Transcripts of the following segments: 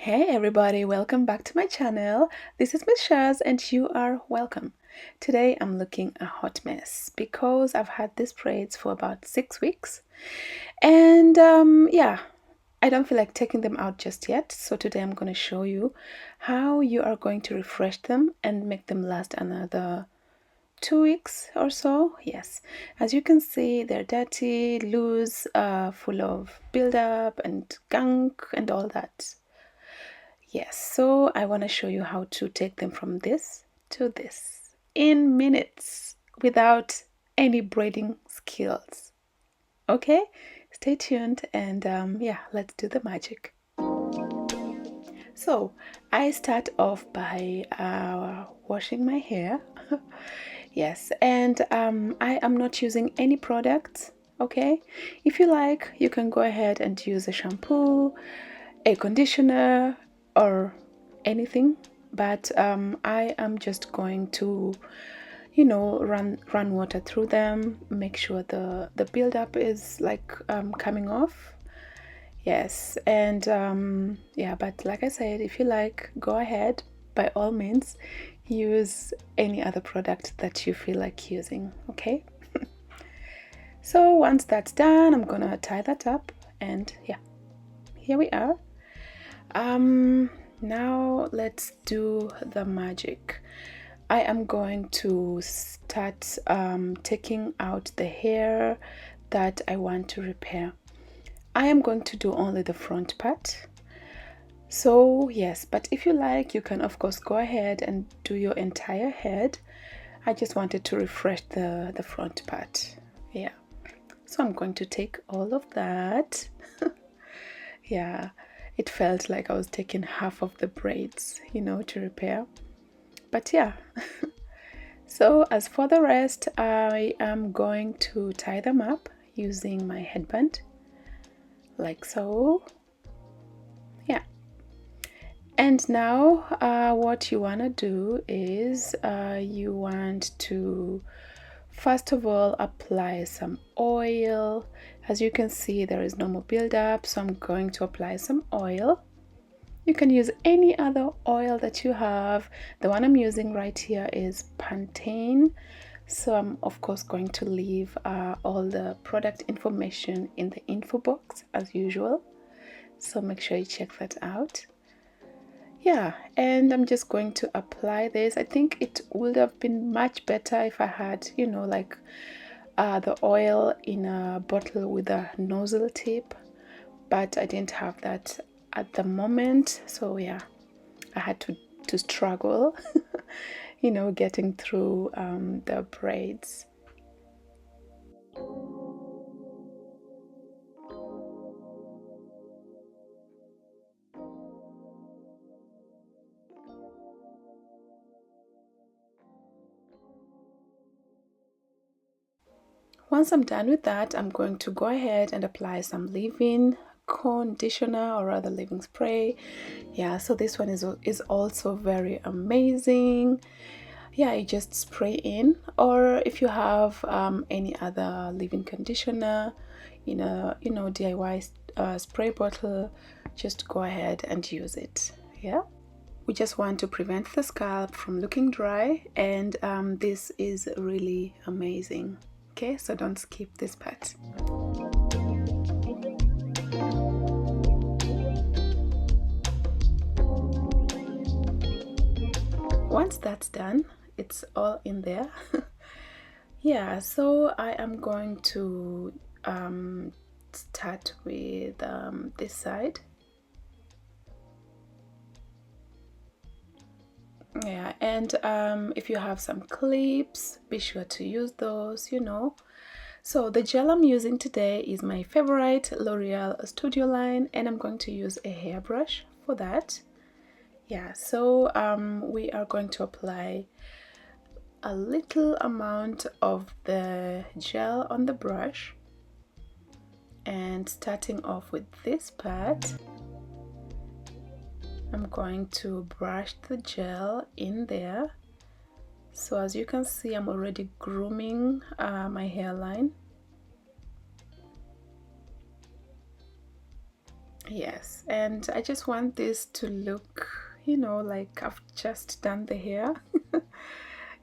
Hey everybody, welcome back to my channel. This is Misssharz and you are welcome. Today I'm looking a hot mess because I've had these braids for about 6 weeks and yeah, I don't feel like taking them out just yet. So today I'm going to show you how you are going to refresh them and make them last another 2 weeks or so. Yes, as you can see, they're dirty, loose, full of buildup and gunk and all that. Yes, so I want to show you how to take them from this to this in minutes without any braiding skills. Okay, stay tuned and yeah, let's do the magic. So I start off by washing my hair. Yes, and I am not using any products. Okay, if you like, you can go ahead and use a shampoo, a conditioner, or anything, but I am just going to run water through them, make sure the buildup is like coming off. Yes, and yeah, but like I said, if you like, go ahead, by all means use any other product that you feel like using. Okay, so once that's done, I'm gonna tie that up, and yeah, here we are. Now let's do the magic. I am going to start taking out the hair that I want to repair. I am going to do only the front part. So yes, but if you like, you can of course go ahead and do your entire head. I just wanted to refresh the front part. Yeah, so I'm going to take all of that. Yeah, it felt like I was taking half of the braids, to repair. But yeah. So as for the rest, I am going to tie them up using my headband, like so. Yeah. And now what you want to do is you want to first of all apply some oil. As you can see, there is no more buildup, so I'm going to apply some oil. You can use any other oil that you have. The one I'm using right here is Pantene. So I'm of course going to leave all the product information in the info box as usual. So make sure you check that out. Yeah, and I'm just going to apply this. I think it would have been much better if I had, like the oil in a bottle with a nozzle tip, but I didn't have that at the moment. So yeah, I had to struggle, getting through the braids. Once I'm done with that, I'm going to go ahead and apply some leave-in conditioner, or rather leave-in spray. Yeah, so this one is also very amazing. Yeah, you just spray in, or if you have any other leave-in conditioner in a DIY spray bottle, just go ahead and use it. Yeah, we just want to prevent the scalp from looking dry, and this is really amazing. Okay, so don't skip this part. Once that's done, it's all in there. Yeah, so I am going to start with this side. Yeah, and if you have some clips, be sure to use those. So the gel I'm using today is my favorite L'Oreal Studio line, and I'm going to use a hairbrush for that. Yeah, so we are going to apply a little amount of the gel on the brush, and starting off with this part, I'm going to brush the gel in there. So as you can see, I'm already grooming my hairline. Yes, and I just want this to look, you know, like I've just done the hair.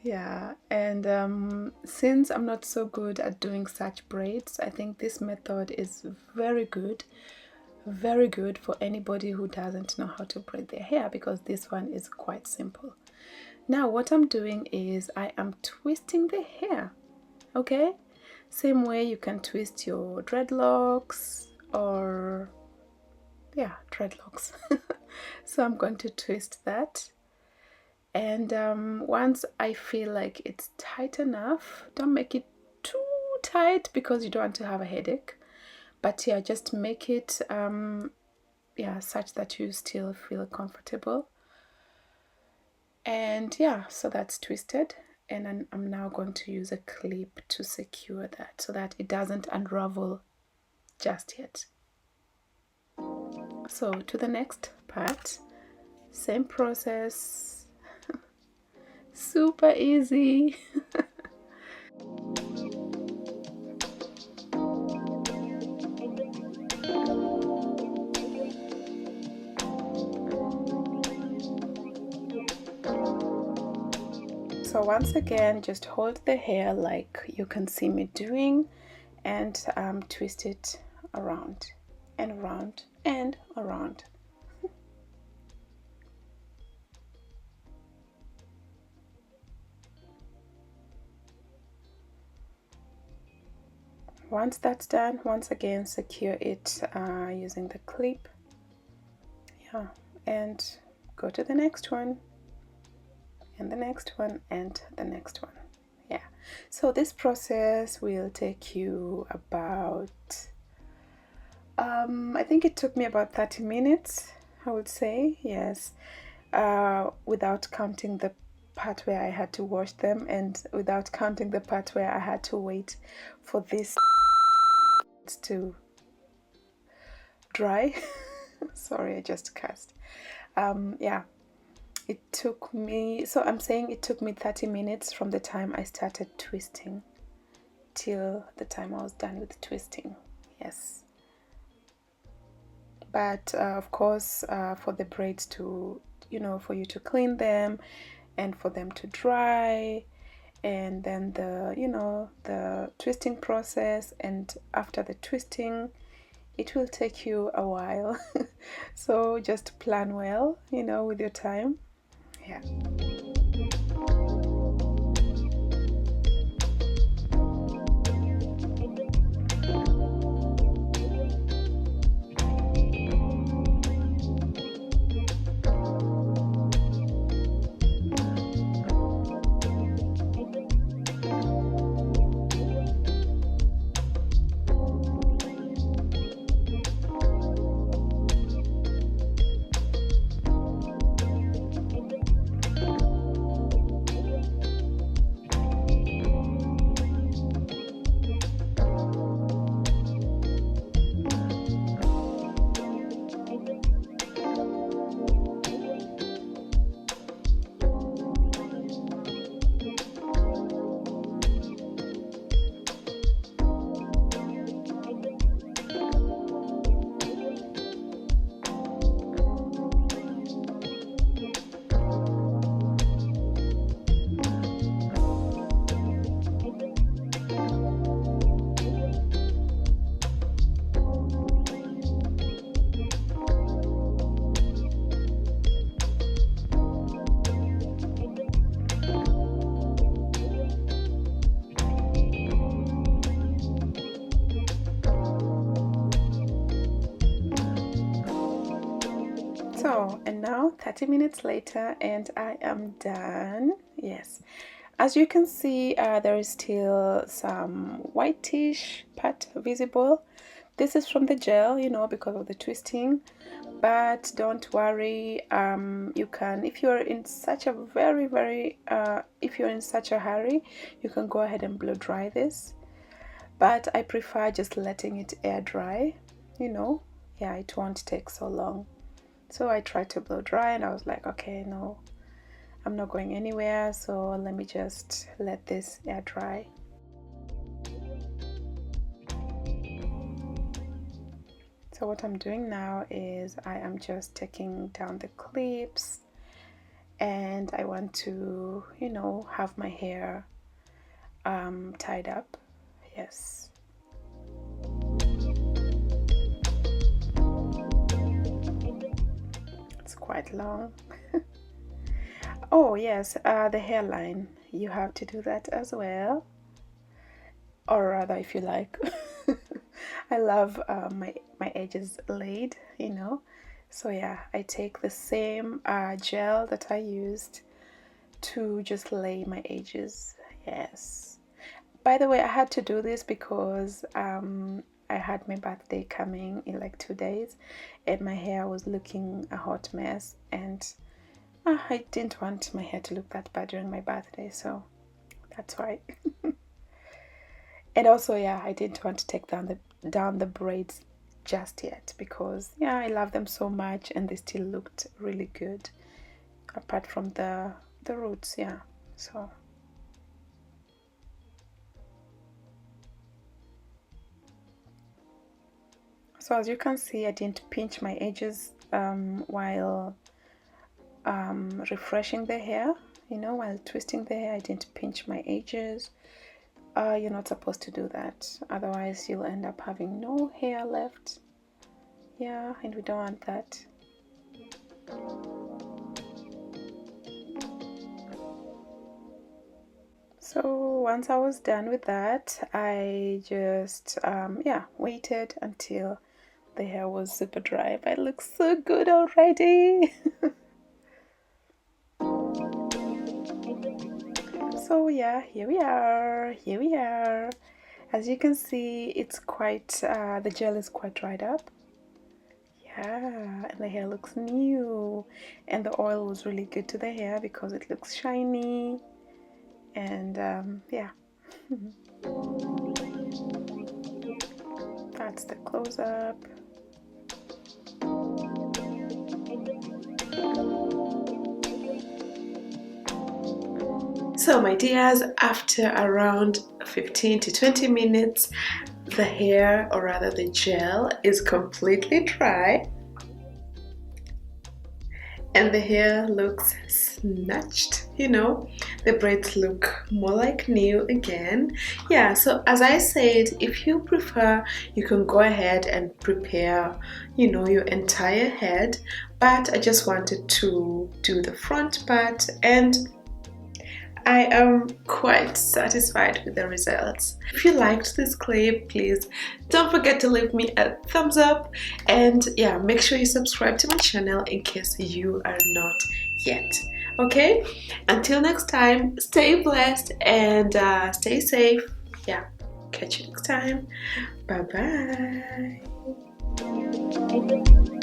Yeah, and since I'm not so good at doing such braids, I think this method is very good for anybody who doesn't know how to braid their hair, because this one is quite simple. Now what I'm doing is I am twisting the hair, okay? Same way you can twist your dreadlocks, or yeah, dreadlocks. So I'm going to twist that, and once I feel like it's tight enough, don't make it too tight because you don't want to have a headache, but yeah, just make it yeah, such that you still feel comfortable. And yeah, so that's twisted, and then I'm now going to use a clip to secure that so that it doesn't unravel just yet. So to the next part, same process, super easy. So once again, just hold the hair like you can see me doing, and twist it around and around and around. Once that's done, once again secure it using the clip. Yeah, and go to the next one, and the next one, and the next one. Yeah, so this process will take you about I think it took me about 30 minutes, I would say. Yes, without counting the part where I had to wash them, and without counting the part where I had to wait for this to dry. Sorry, I just cursed. Yeah, it took me, so I'm saying it took me 30 minutes from the time I started twisting till the time I was done with twisting. Yes, but of course, for the braids to, you know, for you to clean them and for them to dry, and then the, you know, the twisting process, and after the twisting it will take you a while. So just plan well, you know, with your time. Yeah. So, and now 30 minutes later, and I am done. Yes, as you can see, there is still some whitish part visible. This is from the gel, you know, because of the twisting, but don't worry. You can, if you're in such a if you're in such a hurry, you can go ahead and blow dry this, but I prefer just letting it air dry, you know. Yeah, it won't take so long. So I tried to blow dry, and I was like, okay, no, I'm not going anywhere, so let me just let this air dry. So what I'm doing now is I am just taking down the clips, and I want to, you know, have my hair tied up. Yes. It's quite long. Oh yes, the hairline, you have to do that as well, or rather, if you like. I love my edges laid, you know. So yeah, I take the same gel that I used to just lay my edges. Yes. By the way, I had to do this because I had my birthday coming in like 2 days, and my hair was looking a hot mess, and I didn't want my hair to look that bad during my birthday, so that's why. And also, yeah, I didn't want to take down the braids just yet, because yeah, I love them so much and they still looked really good, apart from the roots. Yeah, so as you can see, I didn't pinch my edges while refreshing the hair, you know, while twisting the hair. I didn't pinch my edges. You're not supposed to do that, otherwise you'll end up having no hair left. Yeah, and we don't want that. So once I was done with that, I just yeah, waited until the hair was super dry, but it looks so good already. So yeah, here we are. As you can see, it's quite the gel is quite dried up. Yeah, and the hair looks new, and the oil was really good to the hair because it looks shiny. And yeah. That's the close-up. So my dears, after around 15 to 20 minutes, the hair, or rather the gel, is completely dry and the hair looks snatched, you know. The braids look more like new again. Yeah, so as I said, if you prefer, you can go ahead and prepare, you know, your entire head, but I just wanted to do the front part, and I am quite satisfied with the results. If you liked this clip, please don't forget to leave me a thumbs up, and yeah, make sure you subscribe to my channel in case you are not yet. Okay, until next time, stay blessed and stay safe. Yeah, catch you next time. Bye bye.